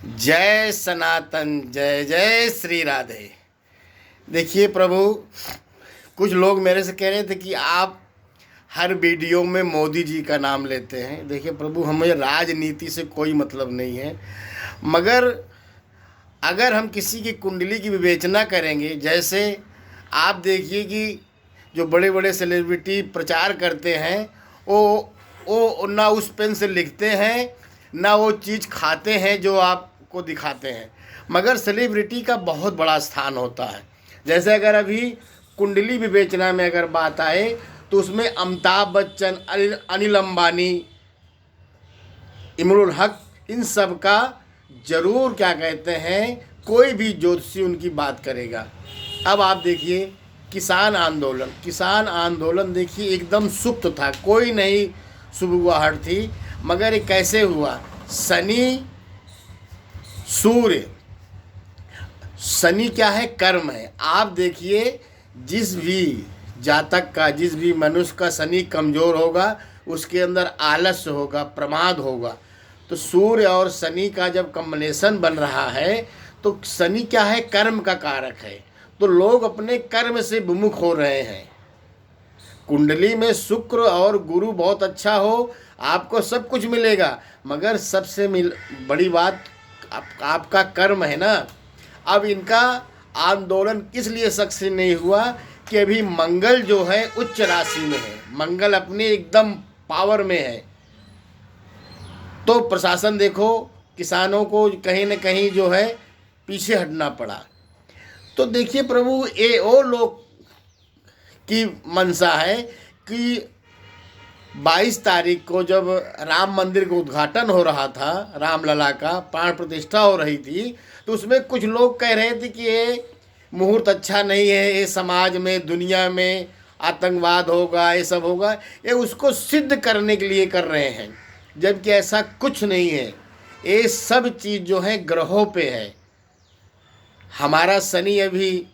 जय सनातन, जय जय श्री राधे। देखिए प्रभु, कुछ लोग मेरे से कह रहे थे कि आप हर वीडियो में मोदी जी का नाम लेते हैं। देखिए प्रभु, हमें राजनीति से कोई मतलब नहीं है, मगर अगर हम किसी की कुंडली की विवेचना करेंगे, जैसे आप देखिए कि जो बड़े बड़े सेलिब्रिटी प्रचार करते हैं, वो ना उस पेन से लिखते हैं, ना वो चीज़ खाते हैं जो आपको दिखाते हैं, मगर सेलिब्रिटी का बहुत बड़ा स्थान होता है। जैसे अगर अभी कुंडली विवेचना में अगर बात आए तो उसमें अमिताभ बच्चन, अनिल अंबानी, इमरुल हक, इन सब का जरूर क्या कहते हैं, कोई भी ज्योतिषी उनकी बात करेगा। अब आप देखिए किसान आंदोलन देखिए एकदम सुप्त था, कोई नहीं सुबुगाहट थी, मगर ये कैसे हुआ? शनि क्या है? कर्म है। आप देखिए, जिस भी जातक का, जिस भी मनुष्य का शनि कमज़ोर होगा, उसके अंदर आलस्य होगा, प्रमाद होगा। तो सूर्य और शनि का जब कॉम्बिनेशन बन रहा है तो शनि क्या है? कर्म का कारक है। तो लोग अपने कर्म से विमुख हो रहे हैं। कुंडली में शुक्र और गुरु बहुत अच्छा हो, आपको सब कुछ मिलेगा, मगर सबसे बड़ी बात आपका कर्म है ना। अब इनका आंदोलन किस लिए सक्सेस नहीं हुआ कि अभी मंगल जो है उच्च राशि में है, मंगल अपने एकदम पावर में है। तो प्रशासन देखो, किसानों को कहीं न कहीं जो है पीछे हटना पड़ा। तो देखिए प्रभु, ये वो लोग की मंशा है कि 22 तारीख को जब राम मंदिर का उद्घाटन हो रहा था, रामलला का प्राण प्रतिष्ठा हो रही थी, तो उसमें कुछ लोग कह रहे थे कि ये मुहूर्त अच्छा नहीं है, ये समाज में, दुनिया में आतंकवाद होगा, ये सब होगा, ये उसको सिद्ध करने के लिए कर रहे हैं, जबकि ऐसा कुछ नहीं है। ये सब चीज़ जो है ग्रहों पे है। हमारा शनि अभी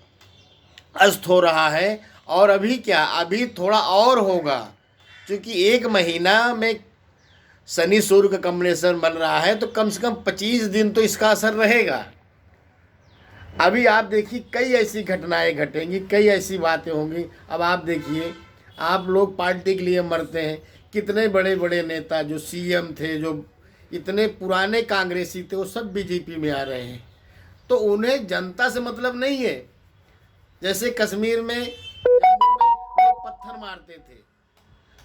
अस्त हो रहा है, और अभी क्या, अभी थोड़ा और होगा, क्योंकि 1 महीना में शनि सूर्य का कॉम्बिनेशन बन रहा है, तो कम से कम 25 दिन तो इसका असर रहेगा। अभी आप देखिए, कई ऐसी घटनाएं घटेंगी, कई ऐसी बातें होंगी। अब आप देखिए, आप लोग पार्टी के लिए मरते हैं, कितने बड़े बड़े नेता जो सीएम थे, जो इतने पुराने कांग्रेसी थे, वो सब बीजेपी में आ रहे हैं। तो उन्हें जनता से मतलब नहीं है। जैसे कश्मीर में जम्मू में लोग पत्थर मारते थे,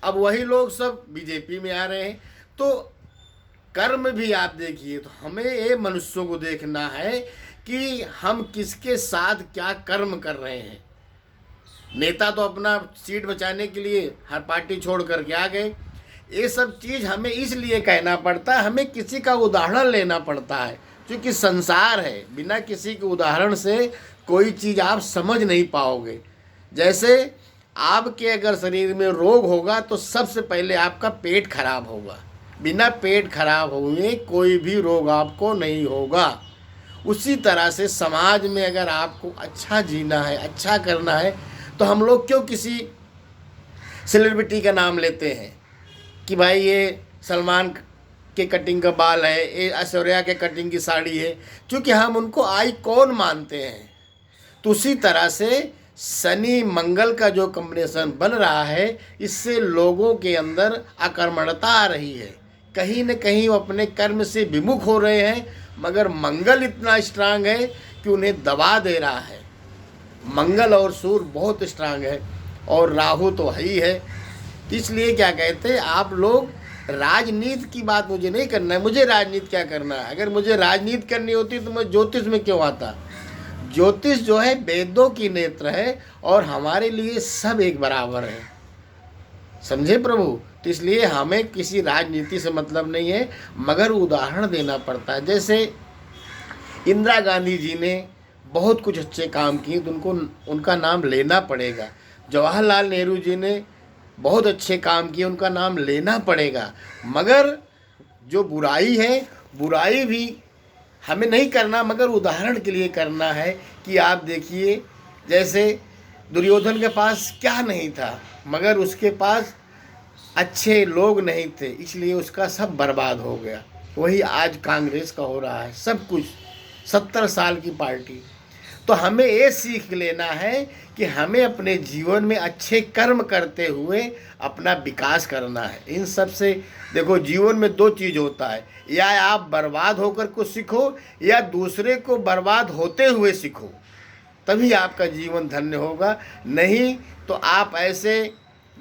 अब वही लोग सब बीजेपी में आ रहे हैं। तो कर्म भी आप देखिए, तो हमें ये मनुष्यों को देखना है कि हम किसके साथ क्या कर्म कर रहे हैं। नेता तो अपना सीट बचाने के लिए हर पार्टी छोड़ करके आ गए। ये सब चीज़ हमें इसलिए कहना पड़ता है, हमें किसी का उदाहरण लेना पड़ता है, क्योंकि संसार है, बिना किसी के उदाहरण से कोई चीज़ आप समझ नहीं पाओगे। जैसे आपके अगर शरीर में रोग होगा तो सबसे पहले आपका पेट खराब होगा, बिना पेट खराब हुए कोई भी रोग आपको नहीं होगा। उसी तरह से समाज में अगर आपको अच्छा जीना है, अच्छा करना है, तो हम लोग क्यों किसी सेलिब्रिटी का नाम लेते हैं कि भाई ये सलमान के कटिंग का बाल है, ये ऐश्वर्या के कटिंग की साड़ी है, क्योंकि हम उनको आइकॉन मानते हैं। तो उसी तरह से शनि मंगल का जो कॉम्बिनेशन बन रहा है, इससे लोगों के अंदर आक्रमणता आ रही है, कहीं न कहीं वो अपने कर्म से विमुख हो रहे हैं, मगर मंगल इतना स्ट्रांग है कि उन्हें दबा दे रहा है। मंगल और सूर्य बहुत स्ट्रांग है, और राहु तो है ही है। इसलिए क्या कहते हैं, आप लोग राजनीति की बात मुझे नहीं करना है। मुझे राजनीति क्या करना है? अगर मुझे राजनीति करनी होती तो मैं ज्योतिष में क्यों आता? ज्योतिष जो है वेदों की नेत्र है, और हमारे लिए सब एक बराबर है, समझे प्रभु। तो इसलिए हमें किसी राजनीति से मतलब नहीं है, मगर उदाहरण देना पड़ता है। जैसे इंदिरा गांधी जी ने बहुत कुछ अच्छे काम किए, तो उनका नाम लेना पड़ेगा। जवाहरलाल नेहरू जी ने बहुत अच्छे काम किए, उनका नाम लेना पड़ेगा। मगर जो बुराई है, बुराई भी हमें नहीं करना, मगर उदाहरण के लिए करना है। कि आप देखिए, जैसे दुर्योधन के पास क्या नहीं था, मगर उसके पास अच्छे लोग नहीं थे, इसलिए उसका सब बर्बाद हो गया। वही आज कांग्रेस का हो रहा है सब कुछ। 70 साल की पार्टी। तो हमें ये सीख लेना है कि हमें अपने जीवन में अच्छे कर्म करते हुए अपना विकास करना है। इन सब से देखो, जीवन में दो चीज़ होता है, या आप बर्बाद होकर कुछ सीखो या दूसरे को बर्बाद होते हुए सीखो, तभी आपका जीवन धन्य होगा। नहीं तो आप ऐसे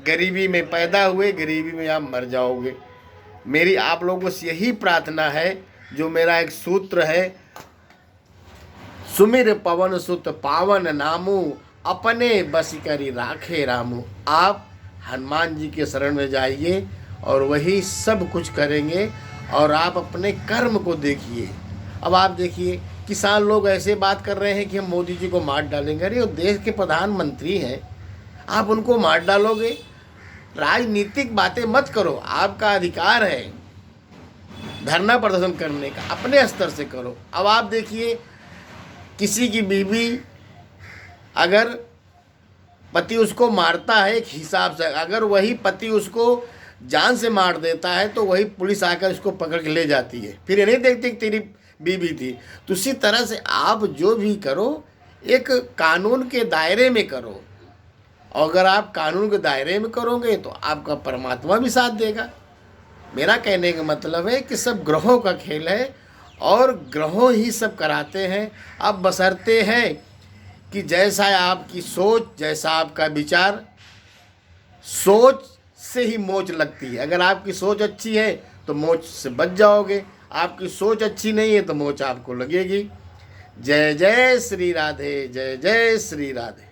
गरीबी में पैदा हुए, गरीबी में आप मर जाओगे। मेरी आप लोगों से यही प्रार्थना है, जो मेरा एक सूत्र है, सुमिर पवन सुत पावन नामू, अपने बस करी राखे रामू। आप हनुमान जी के शरण में जाइए और वही सब कुछ करेंगे। और आप अपने कर्म को देखिए। अब आप देखिए, किसान लोग ऐसे बात कर रहे हैं कि हम मोदी जी को मार डालेंगे। अरे वो देश के प्रधानमंत्री हैं, आप उनको मार डालोगे? राजनीतिक बातें मत करो, आपका अधिकार है धरना प्रदर्शन करने का, अपने स्तर से करो। अब आप देखिए, किसी की बीवी अगर पति उसको मारता है एक हिसाब से, अगर वही पति उसको जान से मार देता है तो वही पुलिस आकर उसको पकड़ के ले जाती है, फिर ये नहीं देखती कि तेरी बीवी थी। तो उसी तरह से आप जो भी करो एक कानून के दायरे में करो। और अगर आप कानून के दायरे में करोगे तो आपका परमात्मा भी साथ देगा। मेरा कहने का मतलब है कि सब ग्रहों का खेल है और ग्रहों ही सब कराते हैं। अब बशर्ते हैं कि जैसा आपकी सोच, जैसा आपका विचार, सोच से ही मोच लगती है। अगर आपकी सोच अच्छी है तो मोच से बच जाओगे, आपकी सोच अच्छी नहीं है तो मोच आपको लगेगी। जय जय श्री राधे, जय जय श्री राधे।